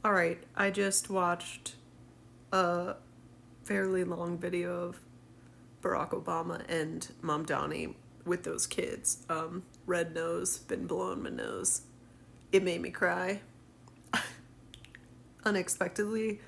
All right, I just watched a fairly long video of Barack Obama and Mom Donnie with those kids. Red nose, been blowing my nose. It made me cry unexpectedly.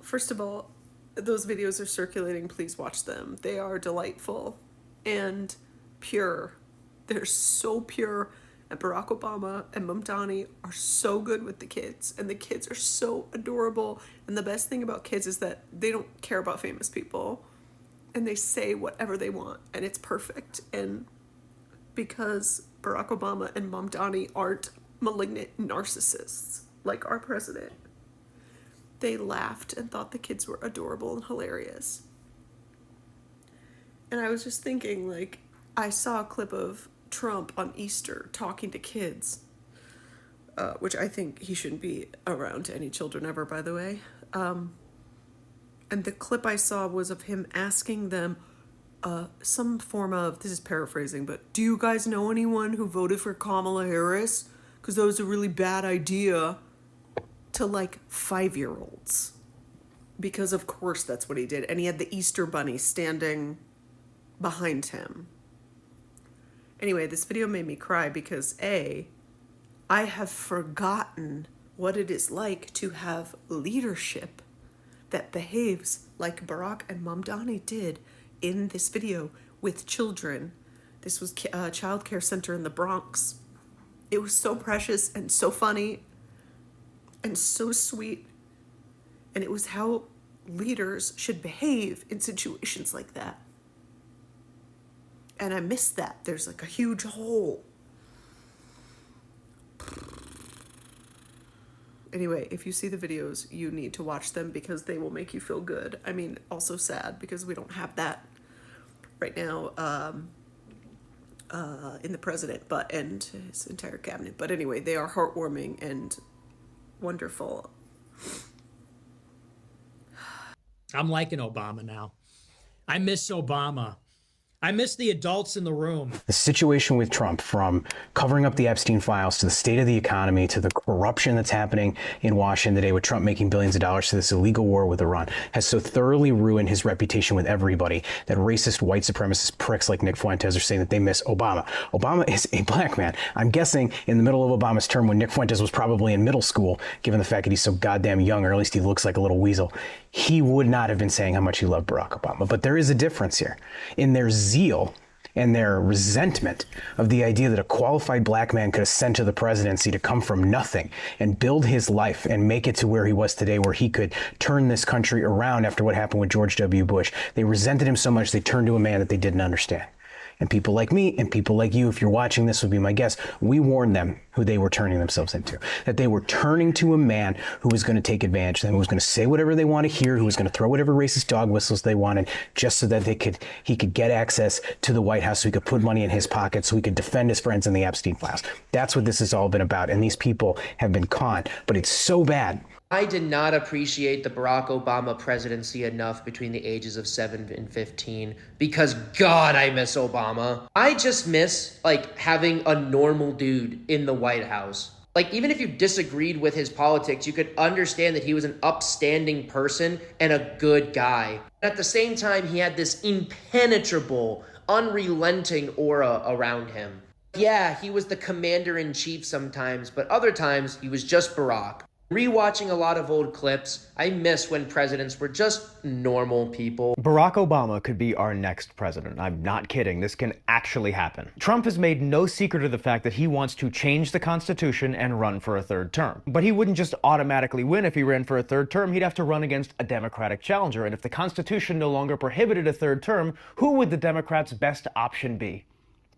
First of all, those videos are circulating. Please watch them. They are delightful and pure. They're so pure. And Barack Obama and Mom Donnie are so good with the kids. And the kids are so adorable. And the best thing about kids is that they don't care about famous people. And they say whatever they want. And it's perfect. And because Barack Obama and Mom Donnie aren't malignant narcissists like our president, they laughed and thought the kids were adorable and hilarious. And I was just thinking, like, I saw a clip of Trump on Easter talking to kids, which I think he shouldn't be around any children ever, by the way. And the clip I saw was of him asking them some form of, this is paraphrasing, but do you guys know anyone who voted for Kamala Harris? Because that was a really bad idea, to like 5-year-olds. Because of course that's what he did. And he had the Easter bunny standing behind him. Anyway, this video made me cry because I have forgotten what it is like to have leadership that behaves like Barack and Mom Donnie did in this video with children. This was a child care center in the Bronx. It was so precious and so funny and so sweet. And it was how leaders should behave in situations like that. And I missed that. There's like a huge hole. Anyway, if you see the videos, you need to watch them because they will make you feel good. I mean, also sad because we don't have that right now in the president, and his entire cabinet. But anyway, they are heartwarming and wonderful. I'm liking Obama now. I miss Obama. I miss the adults in the room. The situation with Trump, from covering up the Epstein files to the state of the economy to the corruption that's happening in Washington today with Trump making billions of dollars to this illegal war with Iran, has so thoroughly ruined his reputation with everybody that racist white supremacist pricks like Nick Fuentes are saying that they miss Obama. Obama is a black man. I'm guessing in the middle of Obama's term when Nick Fuentes was probably in middle school, given the fact that he's so goddamn young, or at least he looks like a little weasel, he would not have been saying how much he loved Barack Obama. But there is a difference here in their zeal and their resentment of the idea that a qualified black man could ascend to the presidency to come from nothing and build his life and make it to where he was today, where he could turn this country around after what happened with George W. Bush. They resented him so much they turned to a man that they didn't understand. And people like me and people like you, if you're watching this, would be my guess. We warned them who they were turning themselves into, that they were turning to a man who was going to take advantage of them, who was going to say whatever they want to hear, who was going to throw whatever racist dog whistles they wanted, just so that he could get access to the White House, so he could put money in his pocket, so he could defend his friends in the Epstein files. That's what this has all been about. And these people have been conned, but it's so bad. I did not appreciate the Barack Obama presidency enough between the ages of 7 and 15 because, God, I miss Obama. I just miss, like, having a normal dude in the White House. Like, even if you disagreed with his politics, you could understand that he was an upstanding person and a good guy. At the same time, he had this impenetrable, unrelenting aura around him. Yeah, he was the commander-in-chief sometimes, but other times he was just Barack. Rewatching a lot of old clips, I miss when presidents were just normal people. Barack Obama could be our next president. I'm not kidding. This can actually happen. Trump has made no secret of the fact that he wants to change the Constitution and run for a third term. But he wouldn't just automatically win if he ran for a third term. He'd have to run against a Democratic challenger. And if the Constitution no longer prohibited a third term, who would the Democrats' best option be?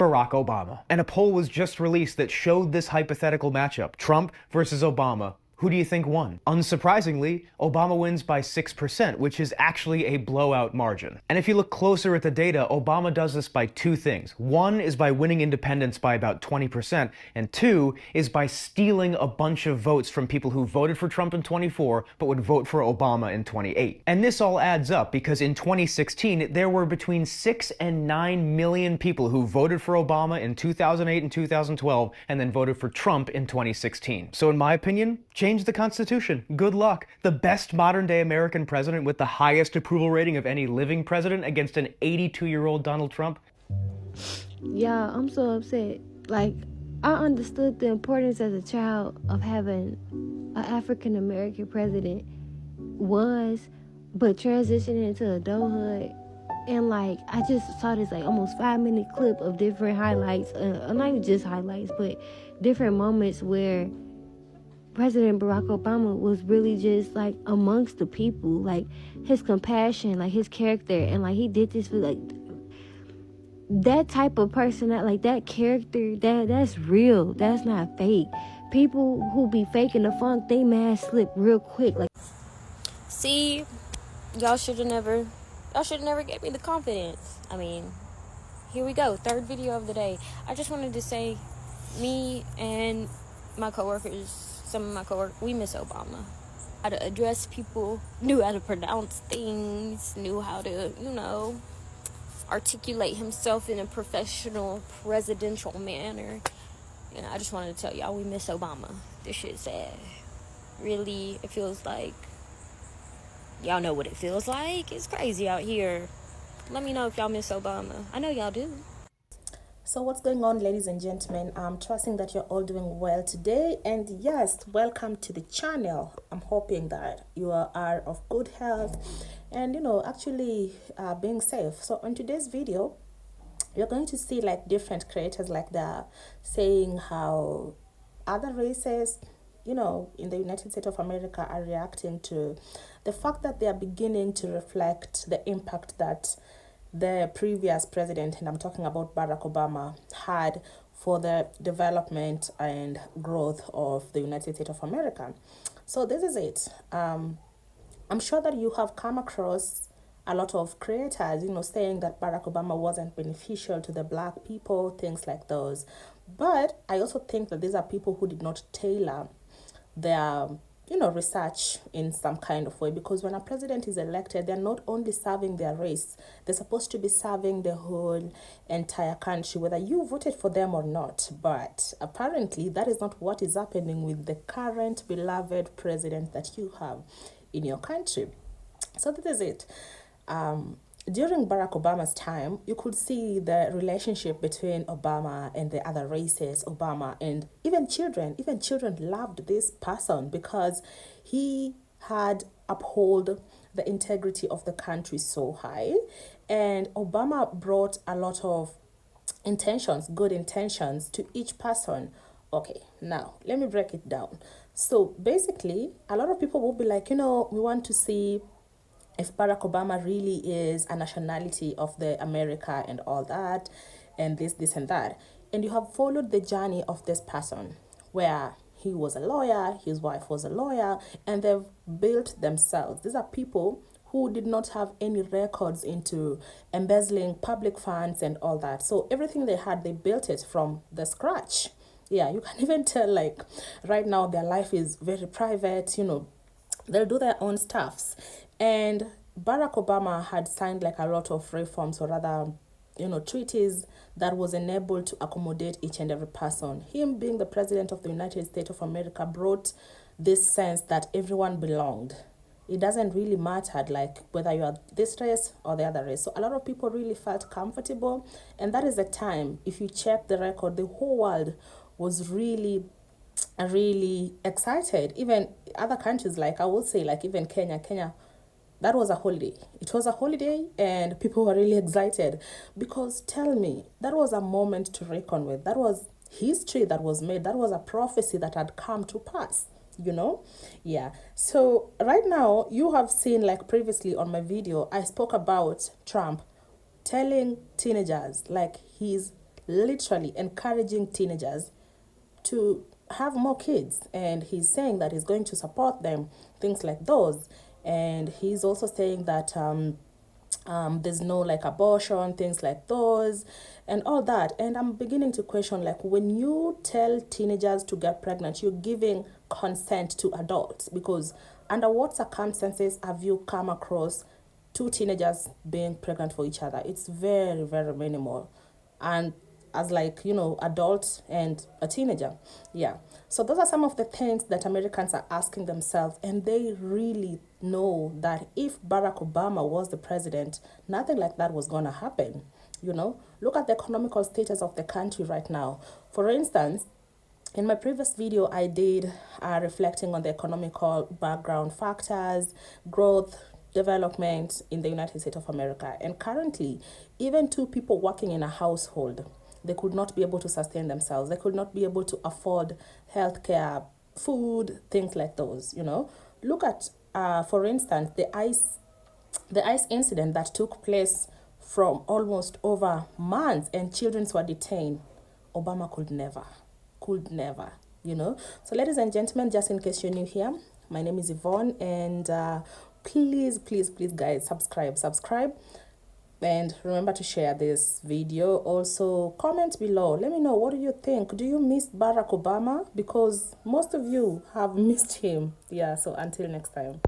Barack Obama. And a poll was just released that showed this hypothetical matchup, Trump versus Obama. Who do you think won? Unsurprisingly, Obama wins by 6%, which is actually a blowout margin. And if you look closer at the data, Obama does this by two things. One is by winning independents by about 20%, and two is by stealing a bunch of votes from people who voted for Trump in 24 but would vote for Obama in 28. And this all adds up because in 2016, there were between 6 and 9 million people who voted for Obama in 2008 and 2012 and then voted for Trump in 2016. So in my opinion, change the Constitution. Good luck. The best modern day American president with the highest approval rating of any living president against an 82-year-old Donald Trump. Yeah, I'm so upset. Like, I understood the importance as a child of having an African American president but transitioning into adulthood, and like I just saw this like almost 5-minute clip of different highlights, not even just highlights, but different moments where President Barack Obama was really just like amongst the people, like his compassion, like his character, and like he did this for like that type of person, that like that character, that's real, that's not fake. People who be faking the funk, they mask slip real quick. Like, see, y'all should have never gave me the confidence. I mean, here we go, third video of the day. I just wanted to say, me and my coworkers, some of my coworkers, we miss Obama. How to address people, knew how to pronounce things, knew how to, articulate himself in a professional presidential manner. I just wanted to tell y'all we miss Obama. This shit's sad. Really, it feels like y'all know what it feels like. It's crazy out here. Let me know if y'all miss Obama. I know y'all do. So what's going on, ladies and gentlemen? I'm trusting that you're all doing well today, and yes, welcome to the channel. I'm hoping that you are of good health and actually being safe. So on today's video, you're going to see like different creators like that saying how other races in the United States of America are reacting to the fact that they are beginning to reflect the impact that the previous president, and I'm talking about Barack Obama, had for the development and growth of the United States of America. So this is it. I'm sure that you have come across a lot of creators, saying that Barack Obama wasn't beneficial to the black people, things like those. But I also think that these are people who did not tailor their research in some kind of way, because when a president is elected, they're not only serving their race, they're supposed to be serving the whole entire country, whether you voted for them or not. But apparently that is not what is happening with the current beloved president that you have in your country. So this is it. During Barack Obama's time, you could see the relationship between Obama and the other races, Obama and even children. Even children loved this person because he had upheld the integrity of the country so high. And Obama brought a lot of good intentions to each person. Okay, now let me break it down. So basically, a lot of people will be like, we want to see if Barack Obama really is a nationality of the America and all that, and this and that. And you have followed the journey of this person where he was a lawyer, his wife was a lawyer, and they've built themselves. These are people who did not have any records into embezzling public funds and all that. So everything they had, they built it from the scratch. Yeah, you can even tell, like, right now their life is very private, they'll do their own stuffs. And Barack Obama had signed like a lot of reforms, or rather, treaties that was enabled to accommodate each and every person. Him being the president of the United States of America brought this sense that everyone belonged. It doesn't really matter like whether you are this race or the other race. So a lot of people really felt comfortable, and that is the time, if you check the record, the whole world was really excited. Even other countries, like I would say, like even Kenya, that was a holiday. It was a holiday, and people were really excited because, tell me, that was a moment to reckon with. That was history that was made. That was a prophecy that had come to pass, Yeah. So right now, you have seen, like previously on my video, I spoke about Trump telling teenagers, like he's literally encouraging teenagers to have more kids, and he's saying that he's going to support them, things like those. And he's also saying that there's no like abortion, things like those and all that. And I'm beginning to question, like, when you tell teenagers to get pregnant, you're giving consent to adults, because under what circumstances have you come across two teenagers being pregnant for each other? It's very, very minimal. And as like, you know, adult and a teenager. Yeah. So those are some of the things that Americans are asking themselves, and they really know that if Barack Obama was the president, nothing like that was going to happen. You know, look at the economical status of the country right now. For instance, in my previous video, I did reflecting on the economical background factors, growth, development in the United States of America. And currently, even two people working in a household, they could not be able to sustain themselves. They could not be able to afford healthcare, food, things like those, you know. Look at, for instance, the ICE incident that took place from almost over months and children were detained. Obama could never, you know. So ladies and gentlemen, just in case you're new here, my name is Yvonne, and please guys, subscribe, and remember to share this video. Also comment below, let me know, what do you think? Do you miss Barack Obama? Because most of you have missed him. Yeah, so until next time.